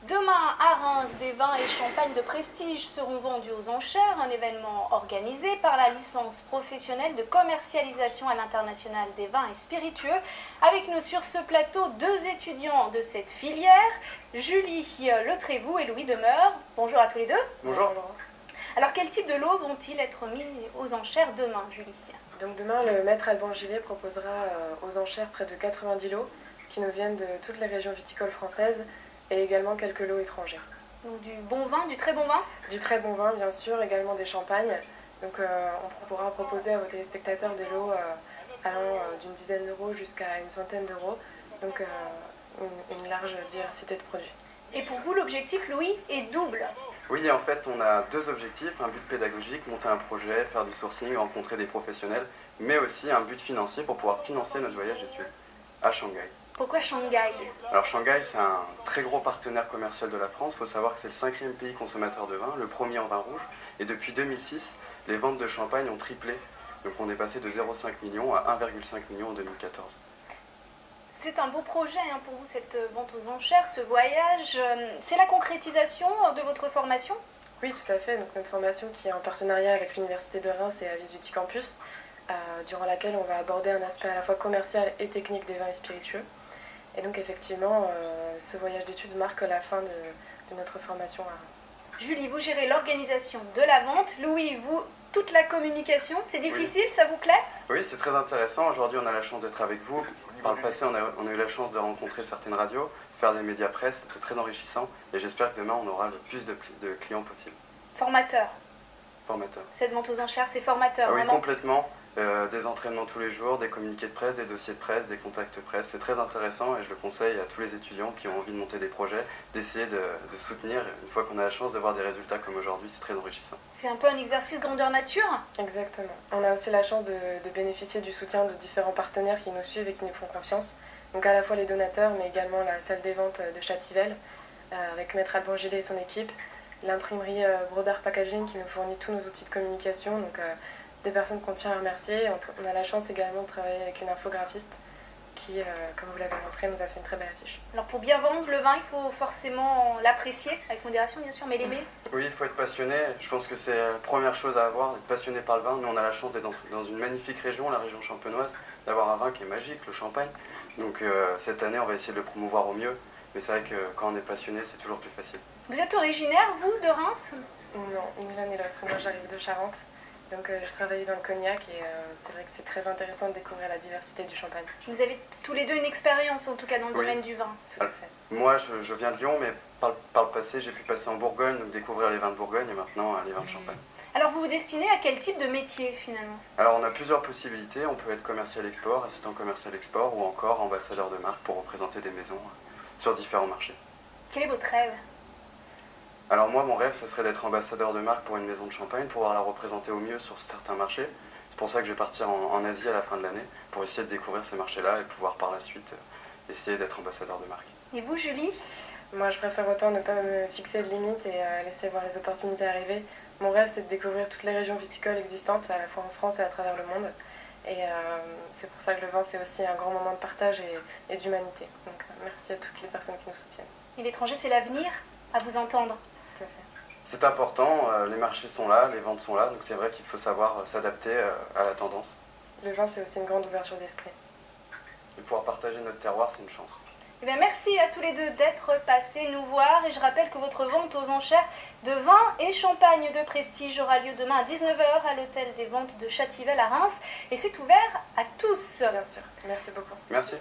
Demain, à Reims, des vins et champagnes de prestige seront vendus aux enchères, un événement organisé par la licence professionnelle de commercialisation à l'international des vins et spiritueux. Avec nous sur ce plateau, deux étudiants de cette filière, Julie Le Trévoux et Louis Demeure. Bonjour à tous les deux. Bonjour. Alors, quel type de lots vont-ils être mis aux enchères demain, Julie? Donc demain, le maître Alban Gillet proposera aux enchères près de 90 lots qui nous viennent de toutes les régions viticoles françaises et également quelques lots étrangers. Donc du bon vin, du très bon vin? Du très bon vin, bien sûr, également des champagnes. Donc on pourra proposer à vos téléspectateurs des lots allant d'une dizaine d'euros jusqu'à une centaine d'euros. Donc une large diversité de produits. Et pour vous, l'objectif, Louis, est double. Oui, en fait, on a deux objectifs, un but pédagogique, monter un projet, faire du sourcing, rencontrer des professionnels, mais aussi un but financier pour pouvoir financer notre voyage d'études à Shanghai. Pourquoi Shanghai? Alors Shanghai, c'est un très gros partenaire commercial de la France. Il faut savoir que c'est le 5e pays consommateur de vin, le premier en vin rouge. Et depuis 2006, les ventes de champagne ont triplé. Donc on est passé de 0,5 million à 1,5 million en 2014. C'est un beau projet pour vous, cette vente aux enchères, ce voyage. C'est la concrétisation de votre formation? Oui, tout à fait. Donc notre formation qui est en partenariat avec l'Université de Reims et Avis Viticampus, durant laquelle on va aborder un aspect à la fois commercial et technique des vins et spiritueux. Et donc effectivement, ce voyage d'études marque la fin de notre formation à Reims. Julie, vous gérez l'organisation de la vente. Louis, vous, toute la communication. C'est difficile, oui. Ça vous plaît? Oui, c'est très intéressant. Aujourd'hui, on a la chance d'être avec vous. Par le passé, on a eu la chance de rencontrer certaines radios, faire des médias presse. C'était très enrichissant. Et j'espère que demain, on aura le plus de clients possible. Formateur. Formateur. Cette vente aux enchères, c'est formateur. Ah oui, vraiment. Complètement. Des entraînements tous les jours, des communiqués de presse, des dossiers de presse, des contacts presse. C'est très intéressant et je le conseille à tous les étudiants qui ont envie de monter des projets, d'essayer de soutenir. Une fois qu'on a la chance de voir des résultats comme aujourd'hui, c'est très enrichissant. C'est un peu un exercice grandeur nature? Exactement. On a aussi la chance de bénéficier du soutien de différents partenaires qui nous suivent et qui nous font confiance. Donc à la fois les donateurs, mais également la salle des ventes de Châtivelle, avec Maître Alban Gillet et son équipe, l'imprimerie Brodart Packaging qui nous fournit tous nos outils de communication. Donc, c'est des personnes qu'on tient à remercier. On a la chance également de travailler avec une infographiste qui, comme vous l'avez montré, nous a fait une très belle affiche. Alors pour bien vendre le vin, il faut forcément l'apprécier, avec modération bien sûr, mais l'aimer. Oui, il faut être passionné. Je pense que c'est la première chose à avoir, être passionné par le vin. Nous, on a la chance d'être dans une magnifique région, la région champenoise, d'avoir un vin qui est magique, le champagne. Donc cette année, on va essayer de le promouvoir au mieux. Mais c'est vrai que quand on est passionné, c'est toujours plus facile. Vous êtes originaire, vous, de Reims? Non, ni l'un ni l'autre. Moi, j'arrive de Charente. Donc je travaille dans le cognac et c'est vrai que c'est très intéressant de découvrir la diversité du champagne. Vous avez tous les deux une expérience, en tout cas dans le domaine du vin. Tout à fait. Moi, je viens de Lyon, mais par le passé, j'ai pu passer en Bourgogne, donc découvrir les vins de Bourgogne et maintenant les vins de Champagne. Alors vous vous destinez à quel type de métier finalement? Alors on a plusieurs possibilités. On peut être commercial export, assistant commercial export ou encore ambassadeur de marque pour représenter des maisons sur différents marchés. Quel est votre rêve? Alors moi, mon rêve, ça serait d'être ambassadeur de marque pour une maison de champagne, pouvoir la représenter au mieux sur certains marchés. C'est pour ça que je vais partir en Asie à la fin de l'année, pour essayer de découvrir ces marchés-là et pouvoir par la suite essayer d'être ambassadeur de marque. Et vous, Julie? Moi, je préfère autant ne pas me fixer de limites et laisser voir les opportunités arriver. Mon rêve, c'est de découvrir toutes les régions viticoles existantes, à la fois en France et à travers le monde. Et c'est pour ça que le vin, c'est aussi un grand moment de partage et d'humanité. Donc merci à toutes les personnes qui nous soutiennent. Et l'étranger, c'est l'avenir, à vous entendre. Tout à fait. C'est important, les marchés sont là, les ventes sont là, donc c'est vrai qu'il faut savoir s'adapter à la tendance. Le vin, c'est aussi une grande ouverture d'esprit. Et pouvoir partager notre terroir, c'est une chance. Eh bien, merci à tous les deux d'être passés nous voir. Et je rappelle que votre vente aux enchères de vin et champagne de prestige aura lieu demain à 19 h à l'hôtel des ventes de Châtivelle à Reims. Et c'est ouvert à tous. Bien sûr. Merci beaucoup. Merci.